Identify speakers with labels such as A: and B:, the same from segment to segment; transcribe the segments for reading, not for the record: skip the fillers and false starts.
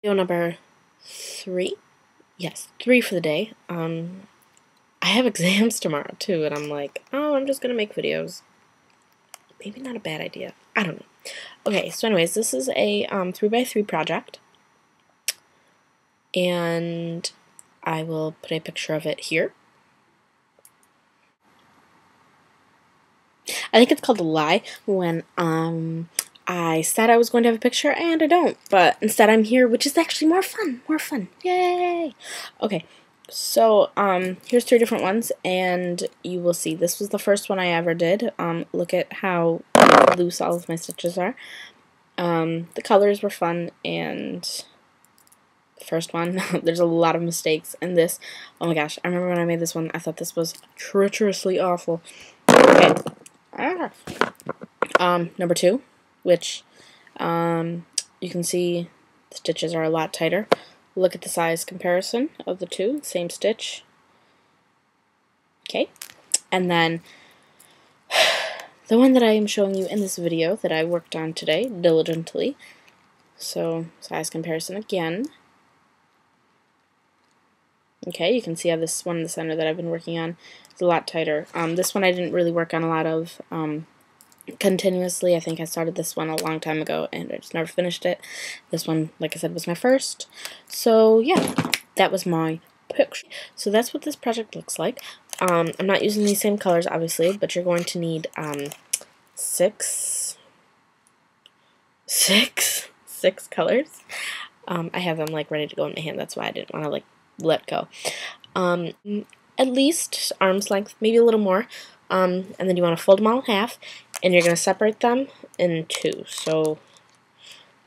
A: Video number 3. Yes, 3 for the day. I have exams tomorrow too, and I'm like, oh, I'm just gonna make videos. Maybe not a bad idea. I don't know. Okay, so anyways, this is a 3x3 project, and I will put a picture of it here. I think it's called a lie when I said I was going to have a picture and I don't, but instead I'm here, which is actually more fun, yay! Okay, so here's 3 different ones, and you will see this was the first one I ever did. Look at how loose all of my stitches are. The colors were fun, and the first one, there's a lot of mistakes, and this, oh my gosh, I remember when I made this one, I thought this was treacherously awful. Okay, number 2, which you can see the stitches are a lot tighter. Look at the size comparison of the 2, same stitch. Okay, and then the one that I am showing you in this video that I worked on today diligently. So size comparison again. Okay, you can see how this one in the center that I've been working on is a lot tighter. This one I didn't really work on a lot of continuously. I think I started this one a long time ago and I just never finished it. This one, like I said, was my first. So yeah, that was my picture. So that's what this project looks like. I'm not using these same colors, obviously, but you're going to need six colors. I have them like ready to go in my hand. That's why I didn't want to like let go. At least arm's length, maybe a little more. And then you want to fold them all in half, and you're going to separate them in 2. So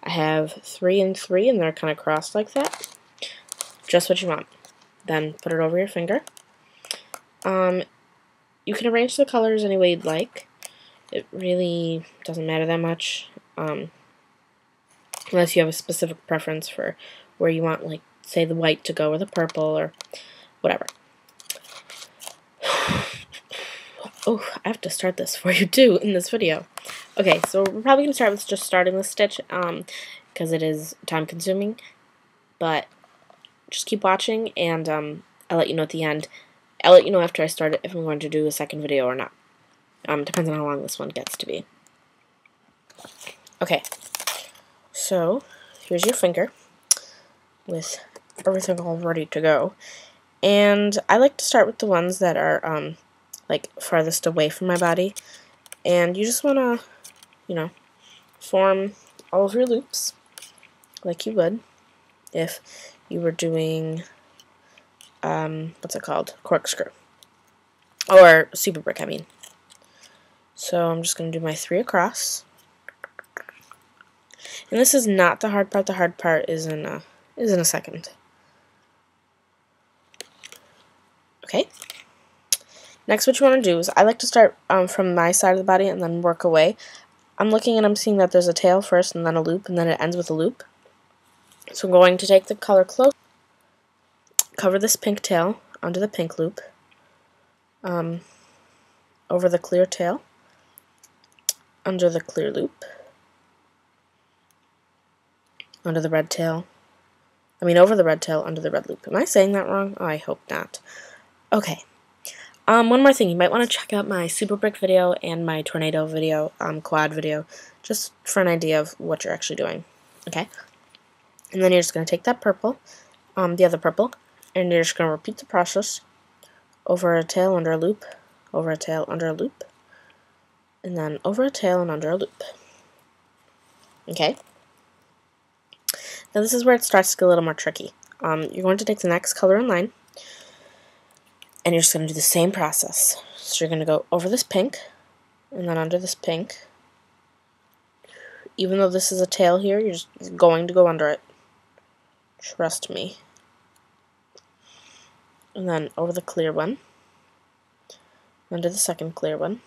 A: I have 3 and 3, and they're kind of crossed like that. Just what you want. Then put it over your finger. You can arrange the colors any way you'd like. It really doesn't matter that much, unless you have a specific preference for where you want, like, say, the white to go or the purple or whatever. Oh, I have to start this for you too in this video. Okay, so we're probably going to start with just starting the stitch, because it is time consuming, but just keep watching, and I'll let you know at the end. I'll let you know after I start it if I'm going to do a second video or not. Depends on how long this one gets to be. Okay, so here's your finger with everything all ready to go, and I like to start with the ones that are like farthest away from my body, and you just want to, you know, form all of your loops like you would if you were doing what's it called, corkscrew, or super brick, I mean. So I'm just going to do my 3 across, and this is not the hard part. The hard part is in a second. Okay. Next, what you want to do is, I like to start from my side of the body and then work away. I'm looking and I'm seeing that there's a tail first and then a loop, and then it ends with a loop. So I'm going to take the color close, cover this pink tail onto the pink loop, over the clear tail, under the clear loop, under the red tail, over the red tail, under the red loop. Am I saying that wrong? Oh, I hope not. Okay. One more thing, you might want to check out my super brick video and my tornado video, quad video, just for an idea of what you're actually doing. Okay? And then you're just going to take that purple, the other purple, and you're just going to repeat the process over a tail, under a loop, over a tail, under a loop, and then over a tail and under a loop. Okay? Now this is where it starts to get a little more tricky. You're going to take the next color in line, and you're just going to do the same process. So you're going to go over this pink, and then under this pink. Even though this is a tail here, you're just going to go under it. Trust me. And then over the clear one, under the second clear one,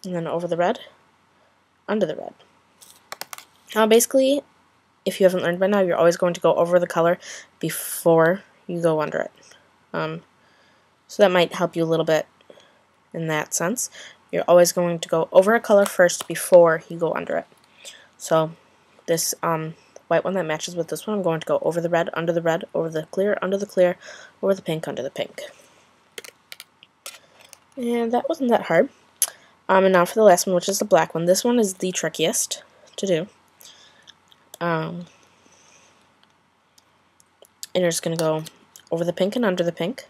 A: and then over the red, under the red. Now basically, if you haven't learned by now, you're always going to go over the color before you go under it. So that might help you a little bit in that sense. You're always going to go over a color first before you go under it. So this white one that matches with this one, I'm going to go over the red, under the red, over the clear, under the clear, over the pink, under the pink. And that wasn't that hard. And now for the last one, which is the black one. This one is the trickiest to do. And you're just going to go over the pink and under the pink,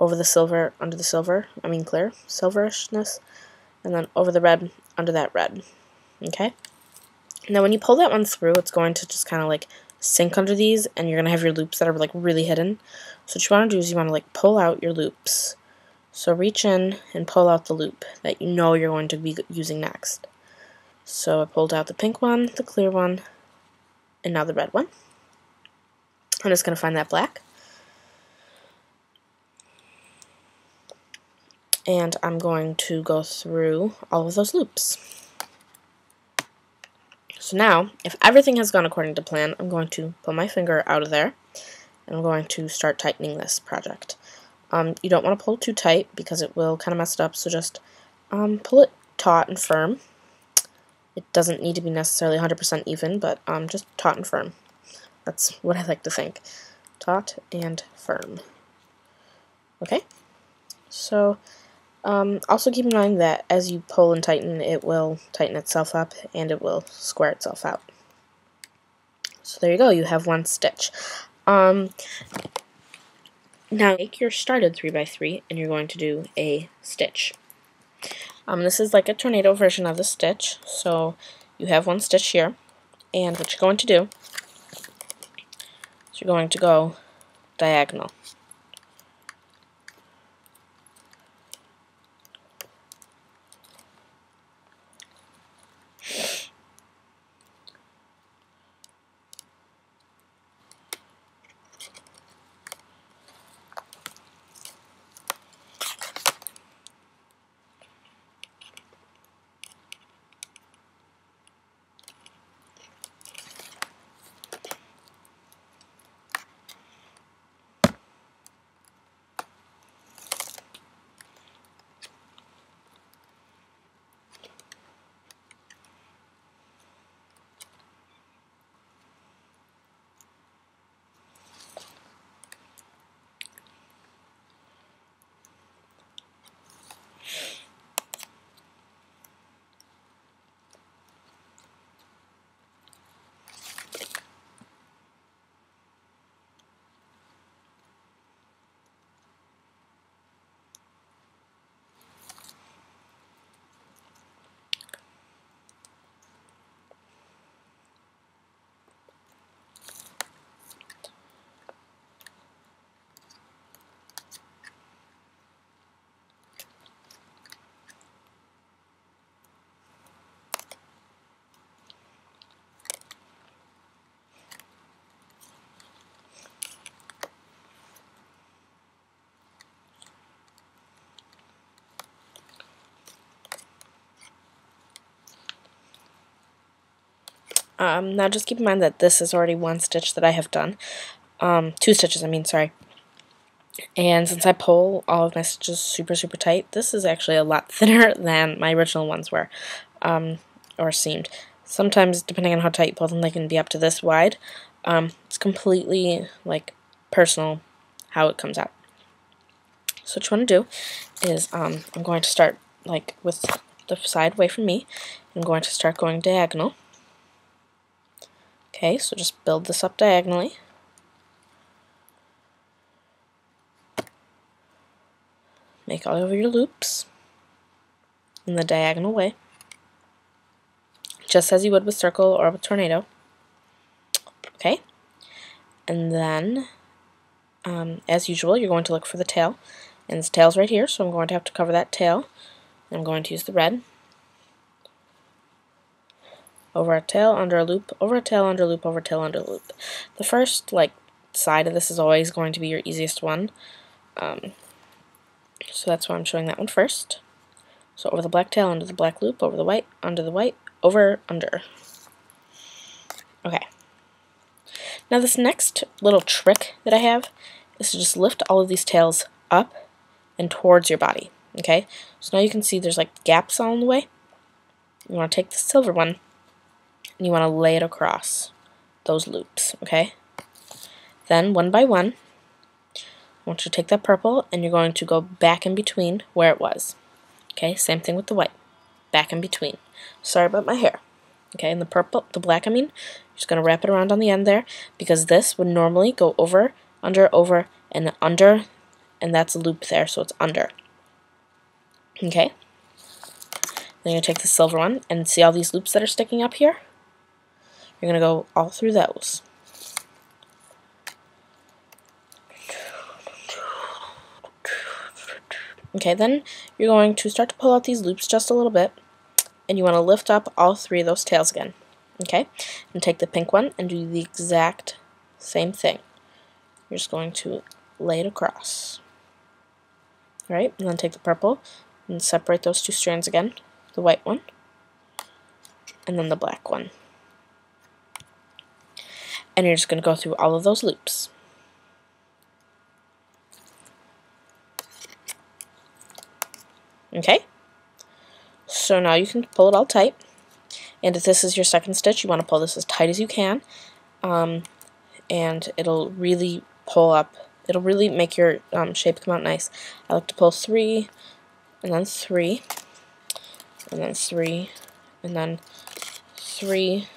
A: over the silver, under the silver, clear, silverishness, and then over the red, under that red. Okay? Now when you pull that one through, it's going to just kind of like sink under these, and you're going to have your loops that are like really hidden. So what you want to do is you want to like pull out your loops. So reach in and pull out the loop that you know you're going to be using next. So I pulled out the pink one, the clear one, and now the red one. I'm just going to find that black. And I'm going to go through all of those loops. So now, if everything has gone according to plan, I'm going to pull my finger out of there, and I'm going to start tightening this project. You don't want to pull too tight because it will kind of mess it up, so just pull it taut and firm. It doesn't need to be necessarily 100% even, but just taut and firm. That's what I like to think. Taut and firm. Okay? So, also keep in mind that as you pull and tighten, it will tighten itself up and it will square itself out. So there you go, you have one stitch. Now take your started 3x3 and you're going to do a stitch. This is like a tornado version of the stitch, so you have one stitch here, and what you're going to do is you're going to go diagonal. Now just keep in mind that this is already one stitch that I have done. 2 stitches, sorry. And since I pull all of my stitches super tight, this is actually a lot thinner than my original ones were, or seemed. Sometimes, depending on how tight you pull them, they can be up to this wide. It's completely, like, personal how it comes out. So what you want to do is, I'm going to start, like, with the side away from me. I'm going to start going diagonal. Okay, so just build this up diagonally. Make all of your loops in the diagonal way, just as you would with circle or with tornado. Okay, and then, as usual, you're going to look for the tail, and the tail's right here, so I'm going to have to cover that tail. I'm going to use the red. Over a tail, under a loop, over a tail, under a loop, over a tail, under a loop. The first, like, side of this is always going to be your easiest one. So that's why I'm showing that one first. So over the black tail, under the black loop, over the white, under the white, over, under. Okay. Now this next little trick that I have is to just lift all of these tails up and towards your body. Okay? So now you can see there's like gaps all in the way. You want to take the silver one and you want to lay it across those loops, okay? Then, one by one, I want you to take that purple, and you're going to go back in between where it was. Okay, same thing with the white. Back in between. Sorry about my hair. Okay, and the black, you're just going to wrap it around on the end there, because this would normally go over, and under, and that's a loop there, so it's under. Okay? Then you're going to take the silver one, and see all these loops that are sticking up here? You're going to go all through those. Okay, then you're going to start to pull out these loops just a little bit, and you want to lift up all three of those tails again. Okay? And take the pink one and do the exact same thing. You're just going to lay it across. Alright, and then take the purple and separate those two strands again. The white one, and then the black one. And you're just going to go through all of those loops. Okay? So now you can pull it all tight. And if this is your second stitch, you want to pull this as tight as you can. And it'll really pull up. It'll really make your shape come out nice. I like to pull 3, and then 3, and then 3, and then 3.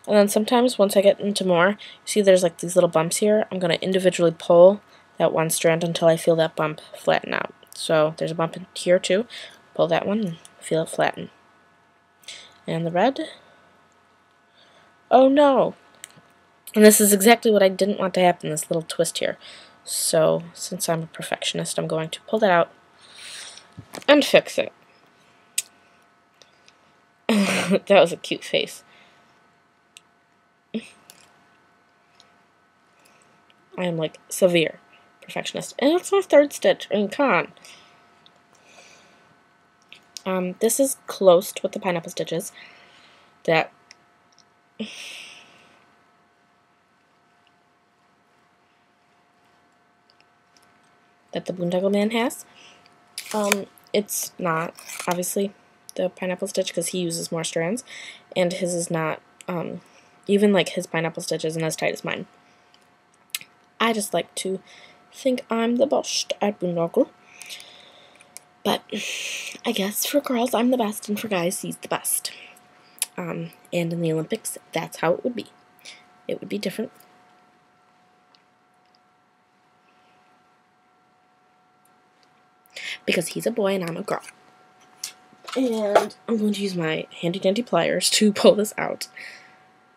A: And then sometimes once I get into more, you see there's like these little bumps here. I'm going to individually pull that one strand until I feel that bump flatten out. So there's a bump in here too. Pull that one and feel it flatten. And the red. Oh no! And this is exactly what I didn't want to happen, this little twist here. So since I'm a perfectionist, I'm going to pull that out and fix it. That was a cute face. I am like severe perfectionist. And it's my third stitch. I mean, come on. This is close to what the pineapple stitch is. That the Boondoggle Man has. It's not, obviously, the pineapple stitch because he uses more strands, and his is not, even like his pineapple stitch isn't as tight as mine. I just like to think I'm the best at Boondoggle. But I guess for girls I'm the best, and for guys he's the best. And in the Olympics, that's how it would be. It would be different. Because he's a boy and I'm a girl. And I'm going to use my handy dandy pliers to pull this out.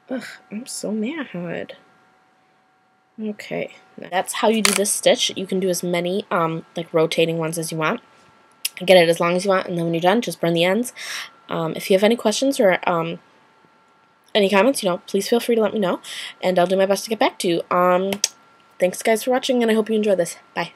A: Ugh, I'm so mad. Okay, that's how you do this stitch. You can do as many like rotating ones as you want. Get it as long as you want, and then when you're done, just burn the ends. If you have any questions or any comments, please feel free to let me know, and I'll do my best to get back to you. Thanks guys for watching, and I hope you enjoyed this. Bye.